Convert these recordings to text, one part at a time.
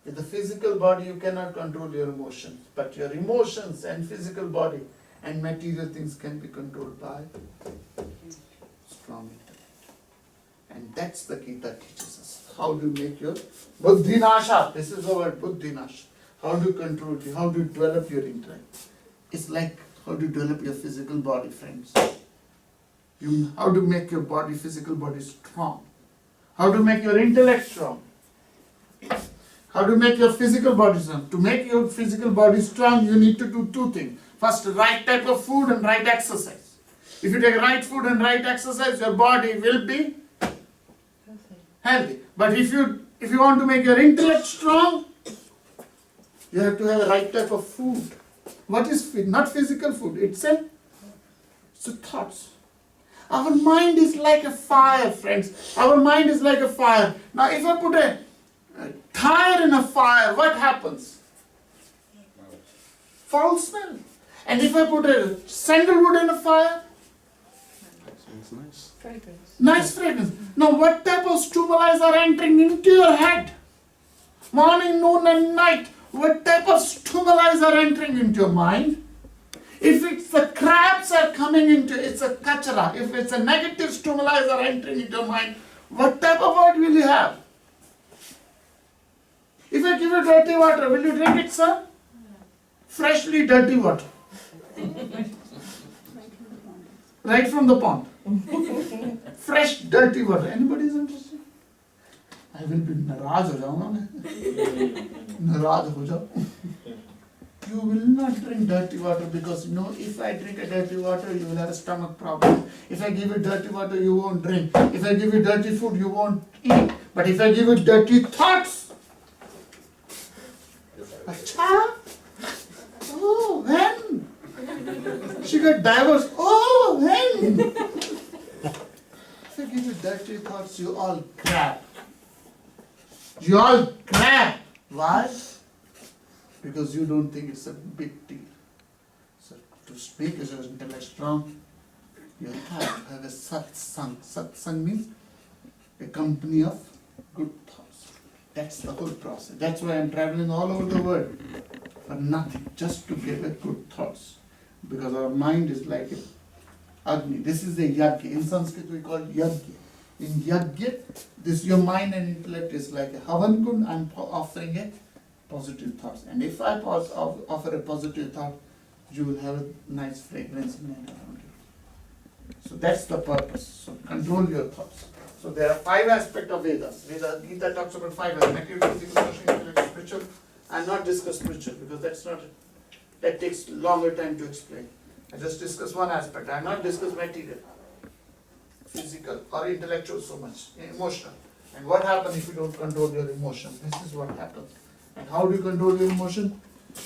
With the physical body, you cannot control your emotions, but your emotions and physical body and material things can be controlled by strong intellect. And that's the Gita teaches us. How do you make your buddhinasha? This is the word buddhinasha. How do you control it? How do you develop your intellect? It's like how do you develop your physical body, friends? How to make your body, physical body strong? How to make your intellect strong? How to make your physical body strong? To make your physical body strong, you need to do two things. First, right type of food and right exercise. If you take right food and right exercise, your body will be healthy. But if you want to make your intellect strong, you have to have a right type of food. What is food? Not physical food. It's thoughts. Our mind is like a fire, friends. Our mind is like a fire. Now, if I put a tire in a fire, what happens? Foul smell. And if I put a sandalwood in a fire? Nice. Fragrance. Nice fragrance. Now, what type of stimuli are entering into your head? Morning, noon and night. What type of stimuli are entering into your mind? If it's the crabs are coming into, it's a kachara. If it's a negative stimuli are entering into your mind, what type of word will you have? If I give you dirty water, will you drink it, sir? Freshly dirty water. Right from the pond. Fresh dirty water. Anybody is interested? I will be नाराज हो जाऊंगा मैं. नाराज हो जाओ. You will not drink dirty water because you know if I drink a dirty water, you will have a stomach problem. If I give you dirty water, you won't drink. If I give you dirty food, you won't eat. But if I give you dirty thoughts, Acha? Oh, when? She got divorced. Oh, when? If I give you dirty thoughts, you all crap. You all crap. Why? Because you don't think it's a big deal. So to speak as an intellect strong, you have to have a satsang. Satsang means a company of good thoughts. That's the whole process. That's why I'm traveling all over the world for nothing, just to get a good thoughts. Because our mind is like a Agni. This is a yagya. In Sanskrit we call it yagya. In yagya, this your mind and intellect is like a havan kund. I'm offering a positive thoughts. And if I offer a positive thought, you will have a nice fragrance in and around you. So that's the purpose. So control your thoughts. So there are 5 aspects of Vedas. Gita talks about 5 aspects. Material, physical, emotional, intellectual, spiritual. I'll not discuss spiritual because that takes longer time to explain. I just discuss one aspect. I'll not discuss material, physical or intellectual so much. Emotional. And what happens if you don't control your emotion? This is what happens. And how do you control your emotion?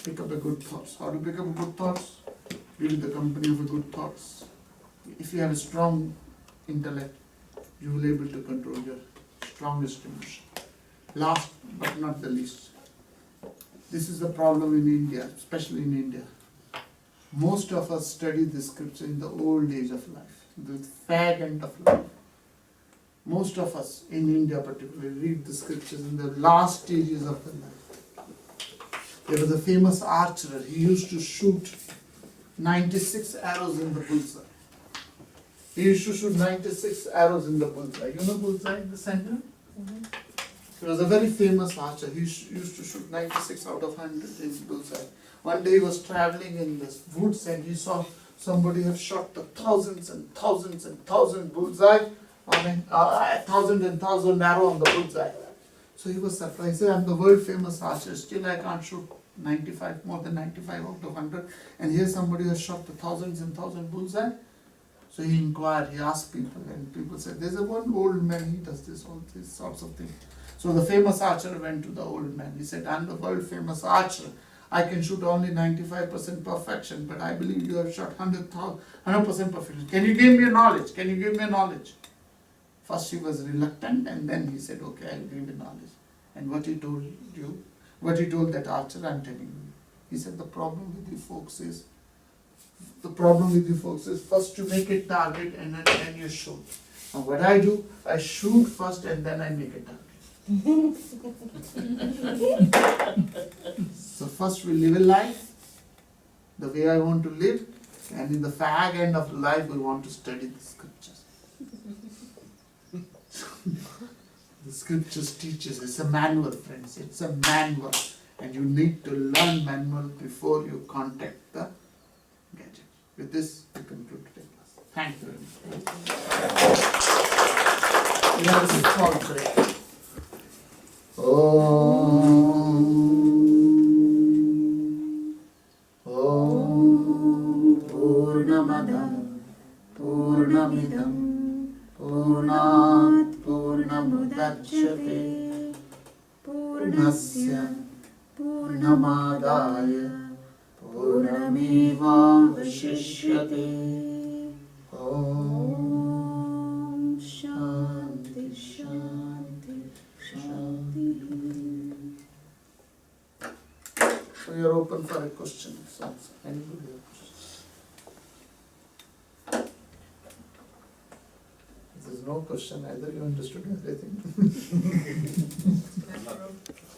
Pick up a good thoughts. How to pick up good thoughts? Be with the company of a good thoughts. If you have a strong intellect, you will be able to control your strongest emotion. Last but not the least, this is the problem in India, especially in India. Most of us study the scripture in the old age of life, the fag end of life. Most of us in India particularly read the scriptures in the last stages of the life. There was a famous archer. He used to shoot 96 arrows in the bullseye. He used to shoot 96 arrows in the bullseye. You know bullseye in the center? Mm-hmm. He was a very famous archer. He used to shoot 96 out of 100 in bullseye. One day he was traveling in the woods and he saw somebody have shot the thousands and thousands and thousands bullseye on a thousand and thousand arrow on the bullseye. So he was surprised. He said, I'm the world famous archer. Still I can't shoot 95, more than 95 out of 100. And here somebody has shot the thousands and thousands bullseye. So he inquired, he asked people, and people said, there's a one old man, he does this, all these sorts of things. So the famous archer went to the old man. He said, I'm the world famous archer. I can shoot only 95% perfection, but I believe you have shot 100% perfection. Can you give me a knowledge? Can you give me a knowledge? First he was reluctant, and then he said, okay, I'll give you knowledge. And what he told that archer, I'm telling you. He said, the problem with you folks is, first you make a target and then you shoot. Now what I do, I shoot first and then I make a target. So first we live a life, the way I want to live, and in the fag end of life we want to study the scriptures. The scriptures teaches, it's a manual, friends, it's a manual. And you need to learn manual before you contact the gadget. With this, we conclude today's class. Thank you very much. We have a small break. Om Purnamada Purnamidam Purnat Purnamudachyate Purnasya Purnamadaya Purnameva Vashishyate. Om Shanti Shanti Shanti. So you are open for a question. So, anybody have questions? If there is no question, either you understood everything.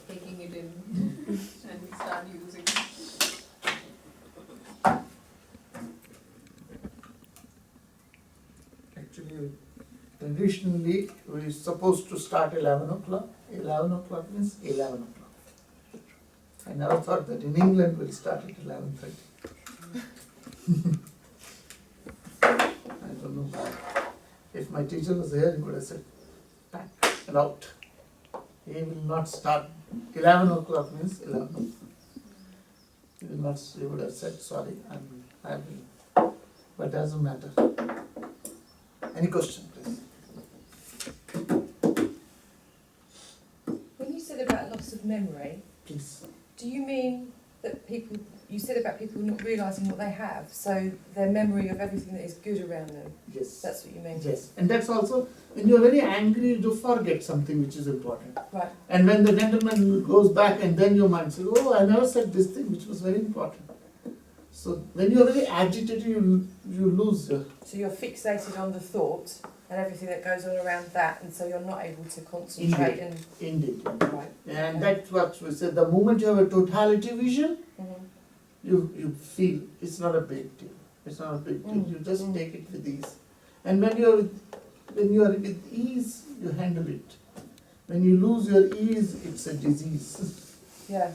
Taking it in and start using it. Actually, traditionally, we are supposed to start 11 o'clock. 11 o'clock means 11 o'clock. I never thought that in England we'll start at 11:30. I don't know why. If my teacher was here, he would have said, pack and out. He will not start. 11 o'clock means 11 o'clock. He will not, he would have said, sorry, I will. But doesn't matter. Any question, please? When you said about loss of memory, Please. do you mean that people, you said about people not realising what they have, so their memory of everything that is good around them, Yes. that's what you mean? Yes. And that's also, when you're very angry, you forget something which is important. Right. And when the gentleman goes back and then your mind says, oh, I never said this thing which was very important. So when you're very agitated, you lose your... So you're fixated on the thought and everything that goes on around that, and so you're not able to concentrate Indeed. Right. And that's what we said, the moment you have a totality vision, you feel it's not a big deal. It's not a big deal. You just take it with ease. And when you are with ease, you handle it. When you lose your ease, it's a disease. Yeah.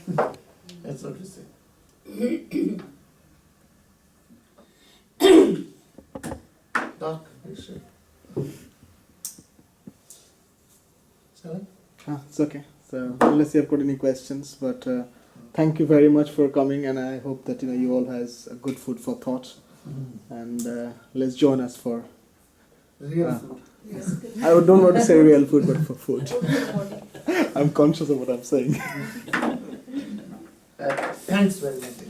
That's what we say. Doc, you should. Shall I? It's okay. So unless you have got any questions, but thank you very much for coming, and I hope that you all has a good food for thought, and let's join us for Real food. I don't want to say real food, but for food. I'm conscious of what I'm saying. Thanks very much.